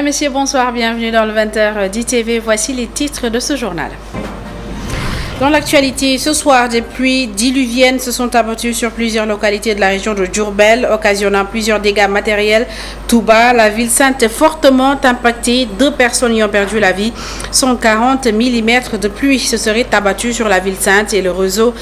messieurs, bonsoir, bienvenue dans le 20h d'ITV. Voici les titres de ce journal. Dans l'actualité, ce soir, des pluies diluviennes se sont abattues sur plusieurs localités de la région de Diourbel, occasionnant plusieurs dégâts matériels. Touba, la ville sainte est fortement impactée. 2 personnes y ont perdu la vie. 140 mm de pluie se seraient abattus sur la ville sainte et le réseau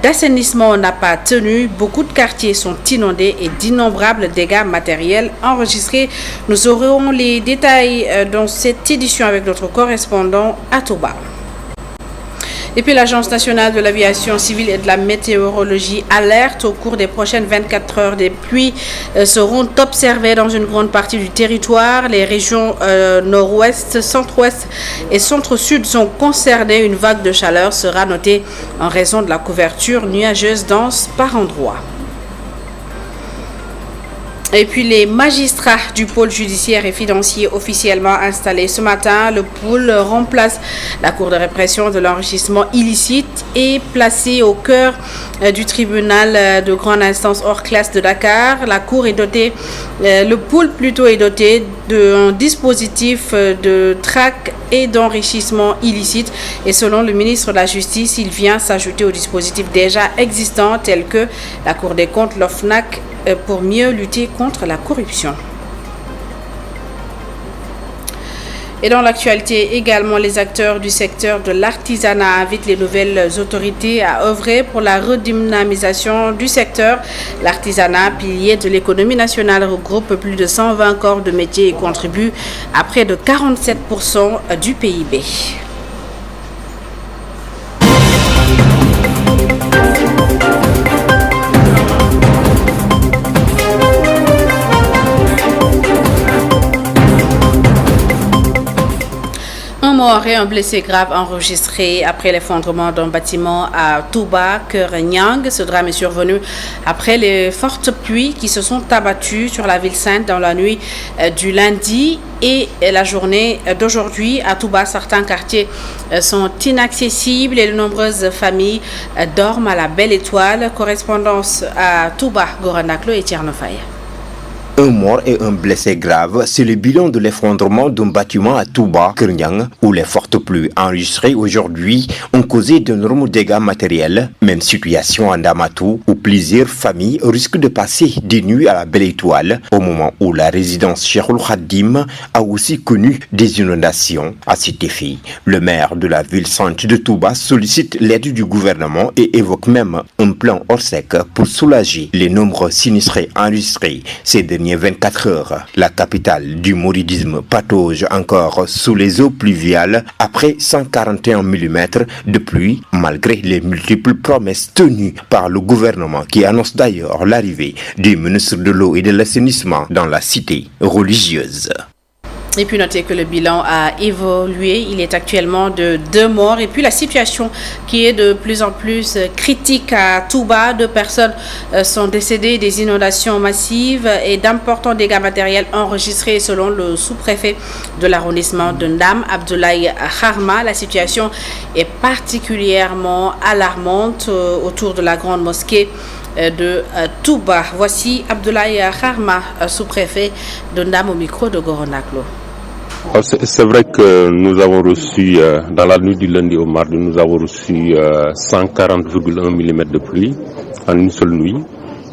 d'assainissement n'a pas tenu. Beaucoup de quartiers sont inondés et d'innombrables dégâts matériels enregistrés. Nous aurons les détails dans cette édition avec notre correspondant à Touba. Et puis l'Agence nationale de l'aviation civile et de la météorologie alerte au cours des prochaines 24 heures. Des pluies seront observées dans une grande partie du territoire. Les régions nord-ouest, centre-ouest et centre-sud sont concernées. Une vague de chaleur sera notée en raison de la couverture nuageuse dense par endroits. Et puis les magistrats du pôle judiciaire et financier officiellement installés ce matin. Le pôle remplace la cour de répression de l'enrichissement illicite et placé au cœur du tribunal de grande instance hors classe de Dakar. La cour est dotée, le pôle plutôt est doté d'un dispositif de traque et d'enrichissement illicite. Et selon le ministre de la Justice, il vient s'ajouter aux dispositifs déjà existants tels que la Cour des comptes, l'OFNAC, pour mieux lutter contre la corruption. Et dans l'actualité également, les acteurs du secteur de l'artisanat invitent les nouvelles autorités à œuvrer pour la redynamisation du secteur. L'artisanat, pilier de l'économie nationale, regroupe plus de 120 corps de métier et contribue à près de 47% du PIB. Un mort et un blessé grave enregistré après l'effondrement d'un bâtiment à Touba, Keur Niang. Ce drame est survenu après les fortes pluies qui se sont abattues sur la ville sainte dans la nuit du lundi et la journée d'aujourd'hui. À Touba, certains quartiers sont inaccessibles et de nombreuses familles dorment à la Belle Étoile. Correspondance à Touba, Goranaklo et Tiernofaye. Un mort et un blessé grave, c'est le bilan de l'effondrement d'un bâtiment à Touba, Keur Niang, où les fortes pluies enregistrées aujourd'hui ont causé d'énormes dégâts matériels. Même situation à Ndamatou, où plusieurs familles risquent de passer des nuits à la Belle Étoile, au moment où la résidence Cheikhoul Khadim a aussi connu des inondations. À cet effet, le maire de la ville sainte de Touba sollicite l'aide du gouvernement et évoque même un plan Orsec pour soulager les nombreux sinistrés enregistrés ces derniers 24 heures. La capitale du mouridisme patauge encore sous les eaux pluviales après 141 mm de pluie, malgré les multiples promesses tenues par le gouvernement qui annonce d'ailleurs l'arrivée du ministre de l'eau et de l'assainissement dans la cité religieuse. Et puis notez que le bilan a évolué, il est actuellement de 2 morts. Et puis la situation qui est de plus en plus critique à Touba. 2 personnes sont décédées, des inondations massives et d'importants dégâts matériels enregistrés selon le sous-préfet de l'arrondissement de Ndam, Abdoulaye Kharma. La situation est particulièrement alarmante autour de la grande mosquée de Touba. Voici Abdoulaye Kharma, sous-préfet de Ndam au micro de Goronaklo. C'est vrai que nous avons reçu, dans la nuit du lundi au mardi, nous avons reçu 140,1 mm de pluie en une seule nuit.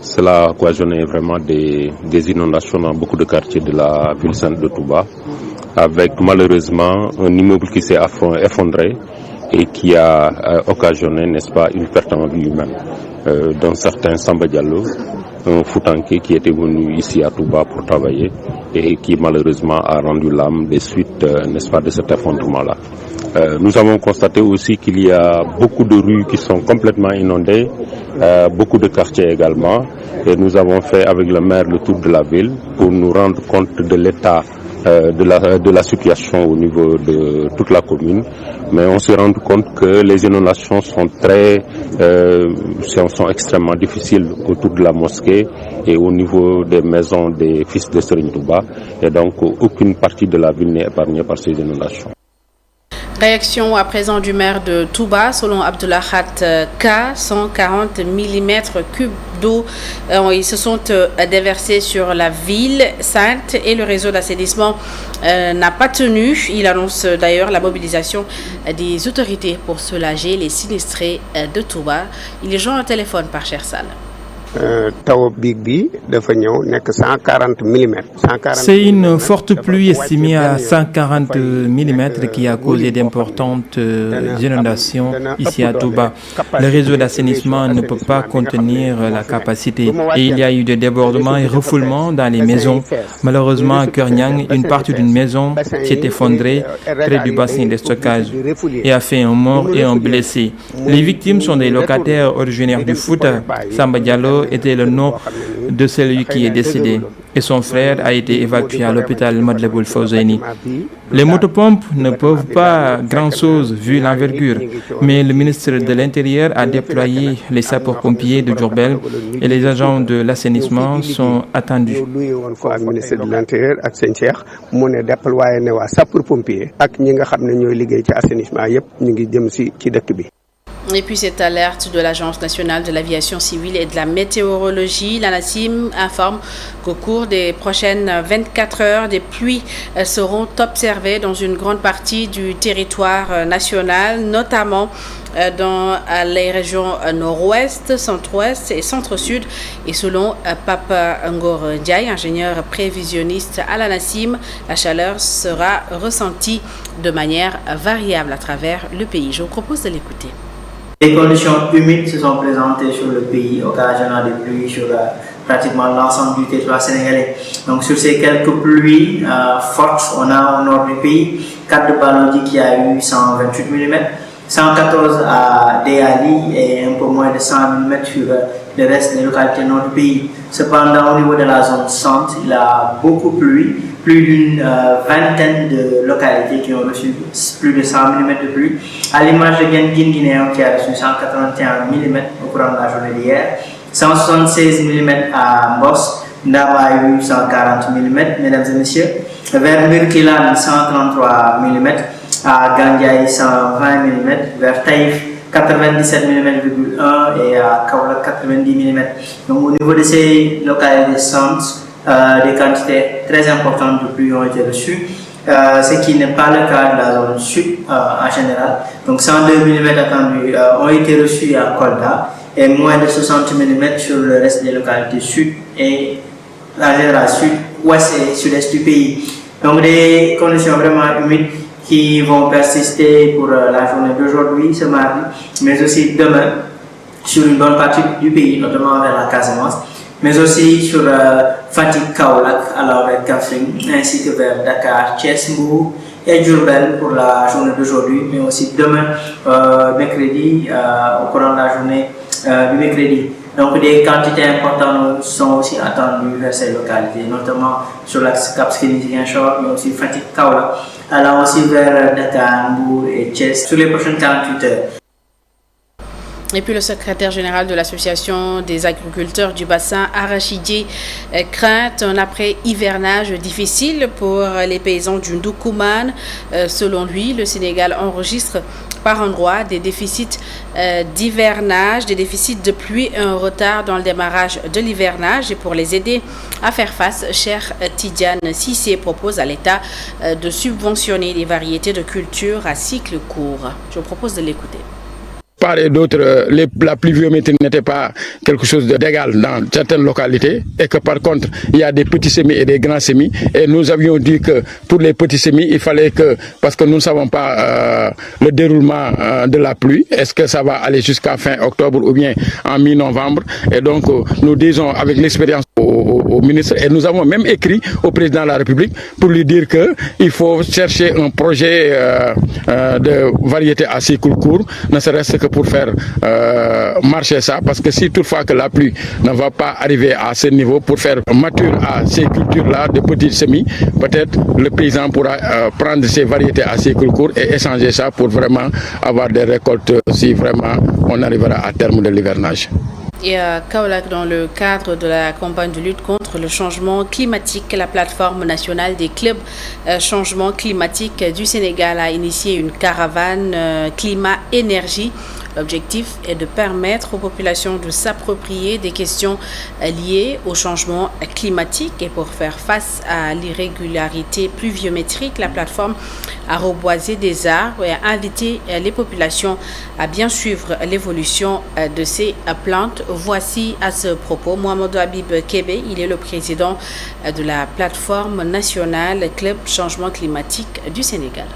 Cela a occasionné vraiment des inondations dans beaucoup de quartiers de la ville sainte de Touba, avec malheureusement un immeuble qui s'est effondré et qui a occasionné, n'est-ce pas, une perte en vie humaine d'un certain Samba Diallo, un Foutanké qui était venu ici à Touba pour travailler et qui malheureusement a rendu l'âme des suites, n'est-ce pas, de cet effondrement-là. Nous avons constaté aussi qu'il y a beaucoup de rues qui sont complètement inondées, beaucoup de quartiers également, et nous avons fait avec le maire le tour de la ville pour nous rendre compte de l'état de la situation au niveau de toute la commune, mais on s'est rendu compte que les inondations sont sont extrêmement difficiles autour de la mosquée et au niveau des maisons des fils de Serigne Touba, et donc aucune partie de la ville n'est épargnée par ces inondations. Réaction à présent du maire de Touba, selon Abdoulahat K, 140 mm3 d'eau se sont déversés sur la ville sainte et le réseau d'assainissement n'a pas tenu. Il annonce d'ailleurs la mobilisation des autorités pour soulager les sinistrés de Touba. Il est joint au téléphone par Chersal. C'est une forte pluie estimée à 140 mm qui a causé d'importantes inondations ici à Touba. Le réseau d'assainissement ne peut pas contenir la capacité et il y a eu des débordements et refoulements dans les maisons. Malheureusement, à Kernyang, une partie d'une maison s'est effondrée près du bassin de stockage et a fait un mort et un blessé. Les victimes sont des locataires originaires du Fouta. Samba Diallo était le nom de celui qui est décédé et son frère a été évacué à l'hôpital Matlaboul Fawzaini. Les motopompes ne peuvent pas grand-chose vu l'envergure, mais le ministre de l'Intérieur a déployé les sapeurs-pompiers de Diourbel et les agents de l'assainissement sont attendus. Et puis cette alerte de l'Agence nationale de l'aviation civile et de la météorologie, l'ANACIM informe qu'au cours des prochaines 24 heures, des pluies seront observées dans une grande partie du territoire national, notamment dans les régions nord-ouest, centre-ouest et centre-sud. Et selon Papa Ngor Ndiaye, ingénieur prévisionniste à l'ANACIM, la chaleur sera ressentie de manière variable à travers le pays. Je vous propose de l'écouter. Des conditions humides se sont présentées sur le pays, occasionnant des pluies sur pratiquement l'ensemble du territoire sénégalais. Donc sur ces quelques pluies fortes, on a au nord du pays, 4 de Balodi qui a eu 128 mm, 114 à Déali et un peu moins de 100 mm sur le reste des localités nord du pays. Cependant, au niveau de la zone centre, il a beaucoup plu, plus d'une vingtaine de localités qui ont reçu plus de 100 mm de pluie. À l'image de Guinguinéo qui a reçu 181 mm au courant de la journée d'hier, 176 mm à Mbos, Ndaba a eu 140 mm, mesdames et messieurs, vers Murkilan 133 mm, à Gandiaï 120 mm, vers Taïf 97 mm,1 et à Kaola 90 mm. Donc au niveau de ces localités centres, des quantités très importantes de pluie ont été reçues, ce qui n'est pas le cas de la zone sud en général. Donc 102 mm attendus ont été reçus à Kolda et moins de 60 mm sur le reste des localités sud et en général sud, ouest et sud-est du pays. Donc des conditions vraiment humides qui vont persister pour la journée d'aujourd'hui, ce mardi, mais aussi demain sur une bonne partie du pays, notamment vers la Casamance, mais aussi sur Fatick, Kaolack, alors vers Kaffrine, ainsi que vers Dakar, Thiès, Mbour et Diourbel pour la journée d'aujourd'hui, mais aussi demain, mercredi, au courant de la journée du mercredi. Donc des quantités importantes sont aussi attendues vers ces localités, notamment sur l'axe Cap-Skirring-Ziguinchor, mais aussi Fatick, Kaolack, allant aussi vers Dakar, Mbour et Thiès sur les prochaines 48 heures. Et puis le secrétaire général de l'association des agriculteurs du bassin arachidier craint un après-hivernage difficile pour les paysans du Ndoukoumane. Selon lui, le Sénégal enregistre par endroits des déficits d'hivernage, des déficits de pluie et un retard dans le démarrage de l'hivernage. Et pour les aider à faire face, Cheikh Tidiane Cissé propose à l'État de subventionner les variétés de culture à cycle court. Je vous propose de l'écouter. Part et d'autre, la pluviométrie n'était pas quelque chose d'égal dans certaines localités et que par contre, il y a des petits semis et des grands semis et nous avions dit que pour les petits semis, il fallait que, parce que nous ne savons pas le déroulement de la pluie, est-ce que ça va aller jusqu'à fin octobre ou bien en mi-novembre et donc nous disons avec l'expérience au ministre et nous avons même écrit au président de la République pour lui dire qu'il faut chercher un projet de variété à cycle court, ne serait-ce que pour faire marcher ça, parce que si toutefois que la pluie ne va pas arriver à ce niveau pour faire mature à ces cultures-là de petits semis, peut-être le paysan pourra prendre ces variétés à cycle court et échanger ça pour vraiment avoir des récoltes si vraiment on arrivera à terme de l'hivernage. Et à Kaolack, dans le cadre de la campagne de lutte contre le changement climatique, la plateforme nationale des clubs changement climatique du Sénégal a initié une caravane climat-énergie. L'objectif est de permettre aux populations de s'approprier des questions liées au changement climatique et pour faire face à l'irrégularité pluviométrique, la plateforme a reboisé des arbres et a invité les populations à bien suivre l'évolution de ces plantes. Voici à ce propos Mohamedou Habib Kébé, il est le président de la plateforme nationale Club Changement Climatique du Sénégal.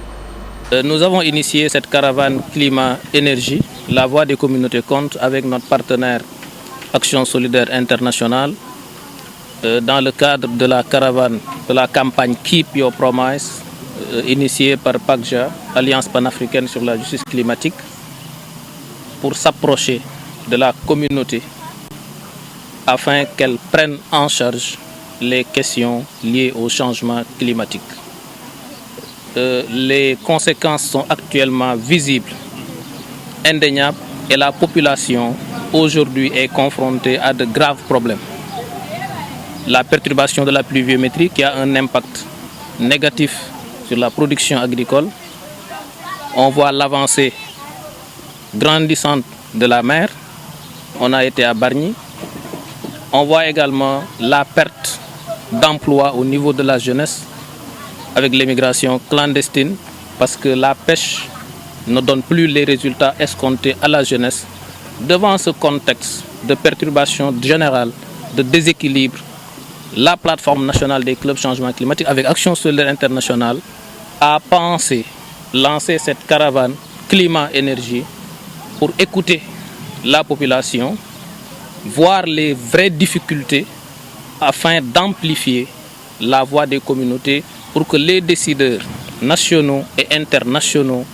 Nous avons initié cette caravane climat-énergie, la voix des communautés compte, avec notre partenaire Action Solidaire Internationale, dans le cadre de la caravane de la campagne Keep Your Promise, initiée par PACJA, Alliance panafricaine sur la justice climatique, pour s'approcher de la communauté afin qu'elle prenne en charge les questions liées au changement climatique. Les conséquences sont actuellement visibles, indéniables, et la population aujourd'hui est confrontée à de graves problèmes. La perturbation de la pluviométrie qui a un impact négatif sur la production agricole. On voit l'avancée grandissante de la mer. On a été à Bargny. On voit également la perte d'emploi au niveau de la jeunesse, avec l'émigration clandestine, parce que la pêche ne donne plus les résultats escomptés à la jeunesse. Devant ce contexte de perturbation générale, de déséquilibre, la plateforme nationale des clubs changement climatique, avec Action Solidaire Internationale, a pensé lancer cette caravane climat-énergie pour écouter la population, voir les vraies difficultés afin d'amplifier la voix des communautés pour que les décideurs nationaux et internationaux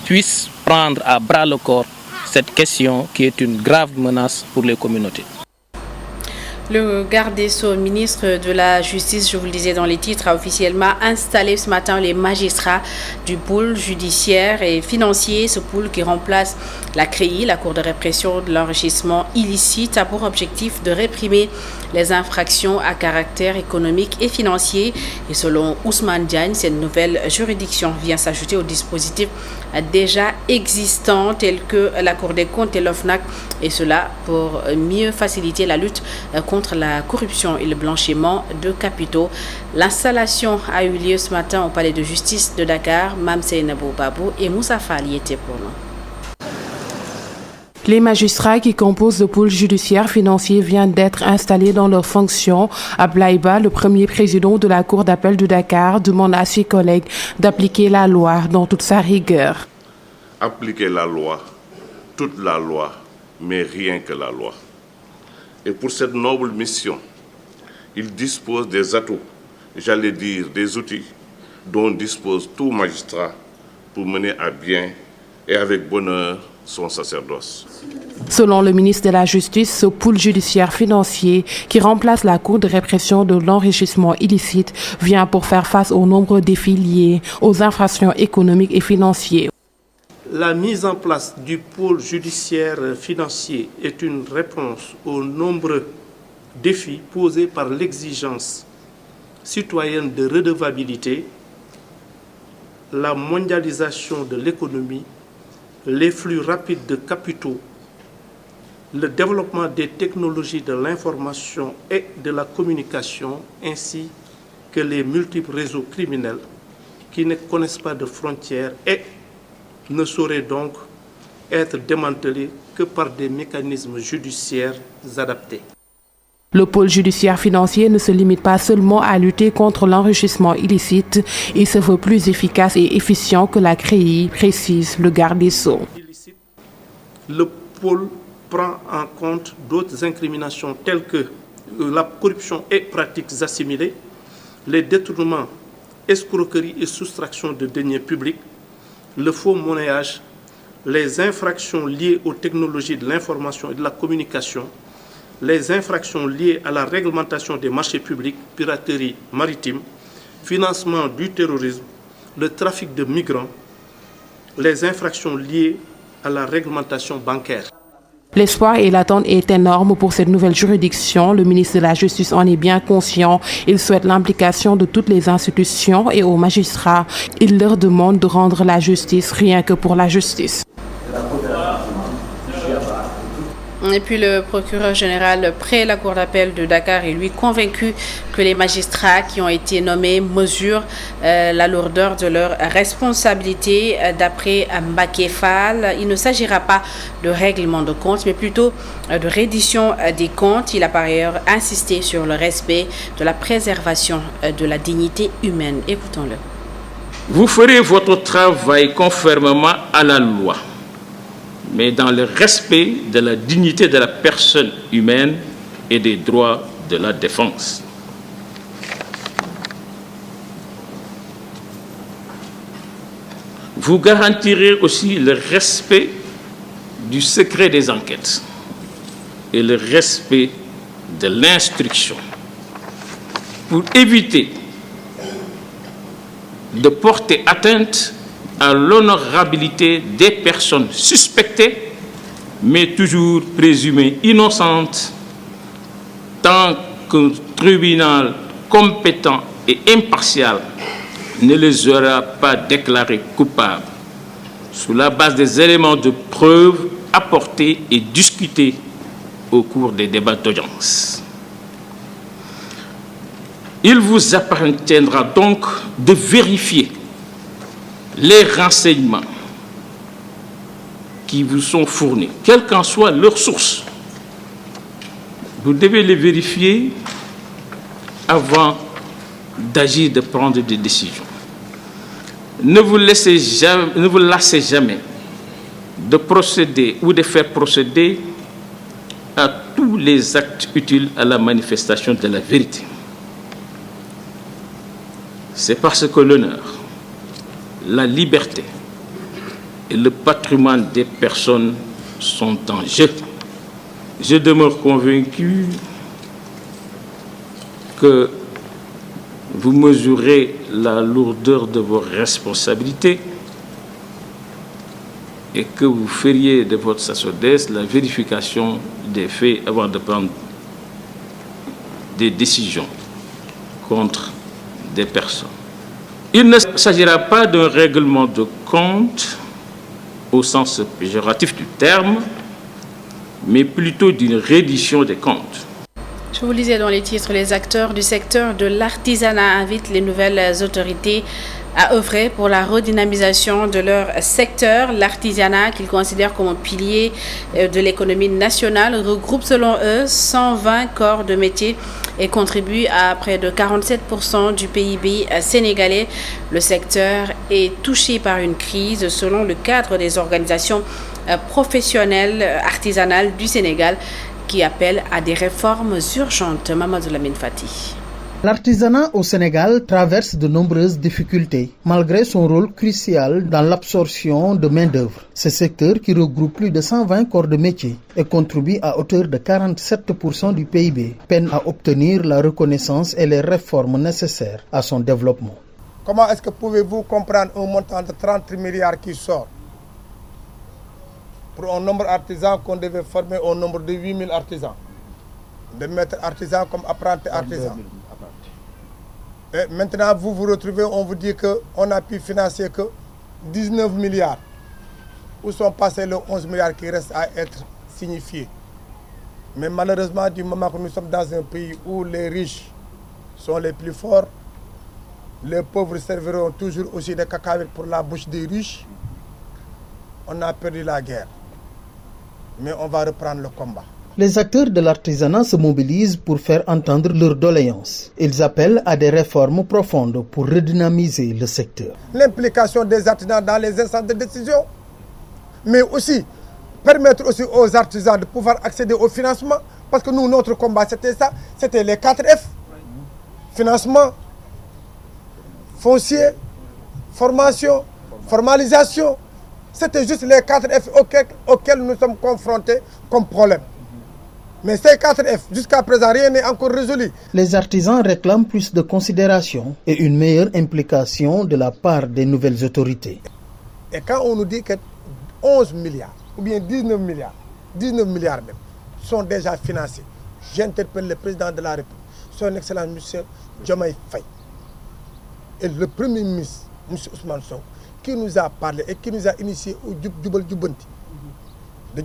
puissent prendre à bras le corps cette question qui est une grave menace pour les communautés. Le garde des Sceaux, ministre de la Justice, je vous le disais dans les titres, a officiellement installé ce matin les magistrats du pôle judiciaire et financier. Ce pôle qui remplace la CREI, la Cour de répression de l'enrichissement illicite, a pour objectif de réprimer les infractions à caractère économique et financier. Et selon Ousmane Diagne, cette nouvelle juridiction vient s'ajouter aux dispositifs déjà existants tels que la Cour des comptes et l'OFNAC, et cela pour mieux faciliter la lutte contre la corruption et le blanchiment de capitaux. L'installation a eu lieu ce matin au palais de justice de Dakar. Mam Seynabou Babou et Moussa Fall y étaient pour nous. Les magistrats qui composent le pôle judiciaire financier viennent d'être installés dans leurs fonctions. Ablaïba, le premier président de la Cour d'appel de Dakar, demande à ses collègues d'appliquer la loi dans toute sa rigueur. Appliquer la loi, toute la loi, mais rien que la loi. Et pour cette noble mission, il dispose des atouts, j'allais dire des outils, dont dispose tout magistrat pour mener à bien et avec bonheur son sacerdoce. Selon le ministre de la Justice, ce pôle judiciaire financier qui remplace la Cour de répression de l'enrichissement illicite vient pour faire face aux nombreux défis liés aux infractions économiques et financières. La mise en place du pôle judiciaire financier est une réponse aux nombreux défis posés par l'exigence citoyenne de redevabilité, la mondialisation de l'économie, les flux rapides de capitaux, le développement des technologies de l'information et de la communication, ainsi que les multiples réseaux criminels qui ne connaissent pas de frontières et ne sauraient donc être démantelés que par des mécanismes judiciaires adaptés. Le pôle judiciaire financier ne se limite pas seulement à lutter contre l'enrichissement illicite, il se veut plus efficace et efficient que la CREI, précise le garde des Sceaux. Le pôle prend en compte d'autres incriminations telles que la corruption et pratiques assimilées, les détournements, escroqueries et soustraction de deniers publics, le faux monnayage, les infractions liées aux technologies de l'information et de la communication, les infractions liées à la réglementation des marchés publics, piraterie maritime, financement du terrorisme, le trafic de migrants, les infractions liées à la réglementation bancaire. L'espoir et l'attente est énorme pour cette nouvelle juridiction. Le ministre de la Justice en est bien conscient. Il souhaite l'implication de toutes les institutions et aux magistrats. Il leur demande de rendre la justice rien que pour la justice. Et puis le procureur général près la Cour d'appel de Dakar est lui convaincu que les magistrats qui ont été nommés mesurent la lourdeur de leurs responsabilités. D'après Mbacké Fall, il ne s'agira pas de règlement de comptes, mais plutôt de reddition des comptes. Il a par ailleurs insisté sur le respect de la préservation de la dignité humaine. Écoutons-le. Vous ferez votre travail conformément à la loi, mais dans le respect de la dignité de la personne humaine et des droits de la défense. Vous garantirez aussi le respect du secret des enquêtes et le respect de l'instruction pour éviter de porter atteinte à l'honorabilité des personnes suspectées, mais toujours présumées innocentes, tant qu'un tribunal compétent et impartial ne les aura pas déclarés coupables sur la base des éléments de preuve apportés et discutés au cours des débats d'audience. Il vous appartiendra donc de vérifier les renseignements qui vous sont fournis, quelle qu'en soit leur source. Vous devez les vérifier avant d'agir, de prendre des décisions. Ne vous lassez jamais de procéder ou de faire procéder à tous les actes utiles à la manifestation de la vérité. C'est parce que l'honneur, la liberté et le patrimoine des personnes sont en jeu. Je demeure convaincu que vous mesurez la lourdeur de vos responsabilités et que vous feriez de votre SASODES la vérification des faits avant de prendre des décisions contre des personnes. Il ne s'agira pas d'un règlement de compte au sens péjoratif du terme, mais plutôt d'une reddition des comptes. Je vous lisais dans les titres, les acteurs du secteur de l'artisanat invitent les nouvelles autorités à œuvrer pour la redynamisation de leur secteur. L'artisanat, qu'ils considèrent comme un pilier de l'économie nationale, regroupe selon eux 120 corps de métier et contribue à près de 47% du PIB sénégalais. Le secteur est touché par une crise selon le cadre des organisations professionnelles artisanales du Sénégal qui appellent à des réformes urgentes. Mamadou Lamine Fati. L'artisanat au Sénégal traverse de nombreuses difficultés, malgré son rôle crucial dans l'absorption de main-d'œuvre. Ce secteur, qui regroupe plus de 120 corps de métier et contribue à hauteur de 47% du PIB, peine à obtenir la reconnaissance et les réformes nécessaires à son développement. Comment est-ce que pouvez-vous comprendre un montant de 30 milliards qui sort pour un nombre d'artisans qu'on devait former au nombre de 8000 artisans, de maîtres artisans comme apprentis artisans? Et maintenant, vous vous retrouvez, on vous dit qu'on a pu financer que 19 milliards. Où sont passés les 11 milliards qui restent à être signifiés? Mais malheureusement, du moment que nous sommes dans un pays où les riches sont les plus forts, les pauvres serviront toujours aussi des cacahuètes pour la bouche des riches, on a perdu la guerre. Mais on va reprendre le combat. Les acteurs de l'artisanat se mobilisent pour faire entendre leurs doléances. Ils appellent à des réformes profondes pour redynamiser le secteur. L'implication des artisans dans les instances de décision, mais aussi permettre aussi aux artisans de pouvoir accéder au financement, parce que nous, notre combat, c'était ça, c'était les 4 F. Financement, foncier, formation, formalisation. C'était juste les 4 F auxquels nous sommes confrontés comme problème. Mais ces 4 F, jusqu'à présent, rien n'est encore résolu. Les artisans réclament plus de considération et une meilleure implication de la part des nouvelles autorités. Et quand on nous dit que 11 milliards ou bien 19 milliards 19 milliards même, sont déjà financés. J'interpelle le président de la République, son Excellence M. Diomaye Faye, et le Premier ministre, M. Ousmane Sonko, qui nous a parlé et qui nous a initié au de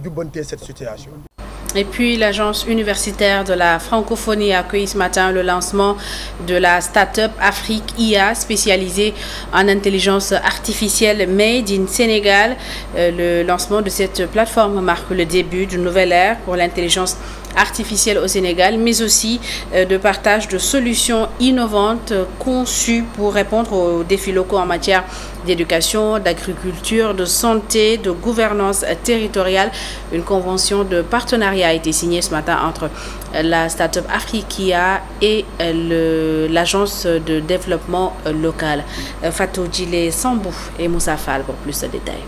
jubanter cette situation. Et puis, l'Agence universitaire de la francophonie a accueilli ce matin le lancement de la start-up Afrique IA spécialisée en intelligence artificielle Made in Sénégal. Le lancement de cette plateforme marque le début d'une nouvelle ère pour l'intelligence artificielle au Sénégal, mais aussi de partage de solutions innovantes conçues pour répondre aux défis locaux en matière d'éducation, d'agriculture, de santé, de gouvernance territoriale. Une convention de partenariat a été signée ce matin entre la start-up Afriquia et l'agence de développement local. Fatou Djilé Sambou et Moussa Fall pour plus de détails.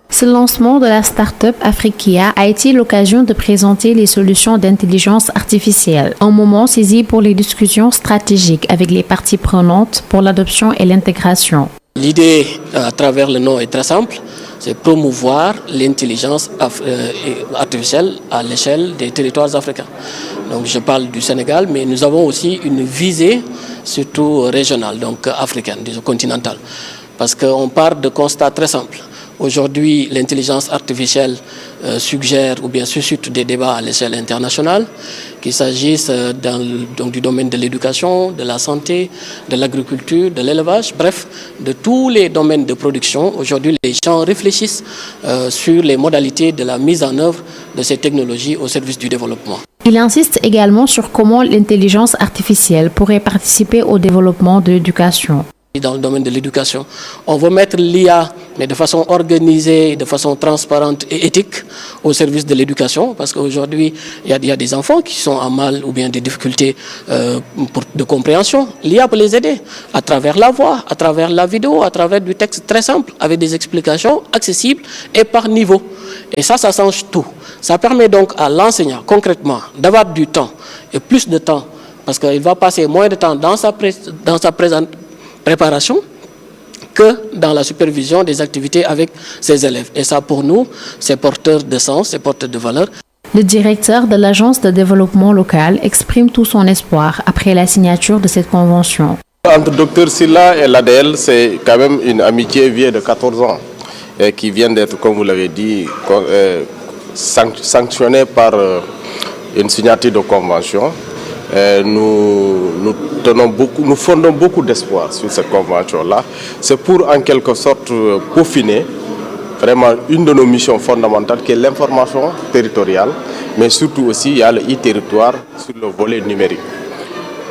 Ce lancement de la start-up Afriquia a été l'occasion de présenter les solutions d'intelligence artificielle, un moment saisi pour les discussions stratégiques avec les parties prenantes pour l'adoption et l'intégration. L'idée à travers le nom est très simple, c'est promouvoir l'intelligence artificielle à l'échelle des territoires africains. Donc je parle du Sénégal, mais nous avons aussi une visée surtout régionale, donc africaine, disons continentale, parce qu'on part de constats très simples. Aujourd'hui, l'intelligence artificielle suggère ou bien suscite des débats à l'échelle internationale, qu'il s'agisse du domaine de l'éducation, de la santé, de l'agriculture, de l'élevage, bref, de tous les domaines de production. Aujourd'hui, les gens réfléchissent sur les modalités de la mise en œuvre de ces technologies au service du développement. Il insiste également sur comment l'intelligence artificielle pourrait participer au développement de l'éducation. Dans le domaine de l'éducation, on veut mettre l'IA, mais de façon organisée, de façon transparente et éthique au service de l'éducation, parce qu'aujourd'hui, il y a des enfants qui sont en mal ou bien des difficultés de compréhension. L'IA peut les aider à travers la voix, à travers la vidéo, à travers du texte très simple, avec des explications accessibles et par niveau. Et ça change tout. Ça permet donc à l'enseignant, concrètement, d'avoir du temps et plus de temps, parce qu'il va passer moins de temps dans sa préparation que dans la supervision des activités avec ses élèves. Et ça, pour nous, c'est porteur de sens, c'est porteur de valeur. Le directeur de l'Agence de développement local exprime tout son espoir après la signature de cette convention. Entre Dr Sylla et l'ADL, c'est quand même une amitié vieille de 14 ans et qui vient d'être, comme vous l'avez dit, sanctionnée par une signature de convention. Nous fondons beaucoup d'espoir sur cette convention-là. C'est pour en quelque sorte peaufiner vraiment une de nos missions fondamentales qui est l'information territoriale, mais surtout aussi il y a le e-territoire sur le volet numérique.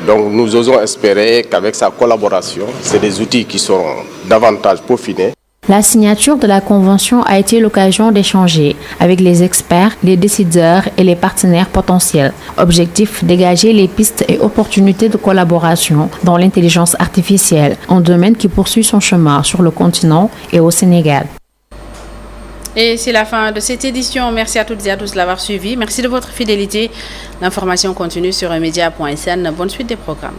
Donc nous osons espérer qu'avec sa collaboration, c'est des outils qui seront davantage peaufinés. La signature de la convention a été l'occasion d'échanger avec les experts, les décideurs et les partenaires potentiels. Objectif, dégager les pistes et opportunités de collaboration dans l'intelligence artificielle, un domaine qui poursuit son chemin sur le continent et au Sénégal. Et c'est la fin de cette édition. Merci à toutes et à tous de l'avoir suivi. Merci de votre fidélité. L'information continue sur media.sn. Bonne suite des programmes.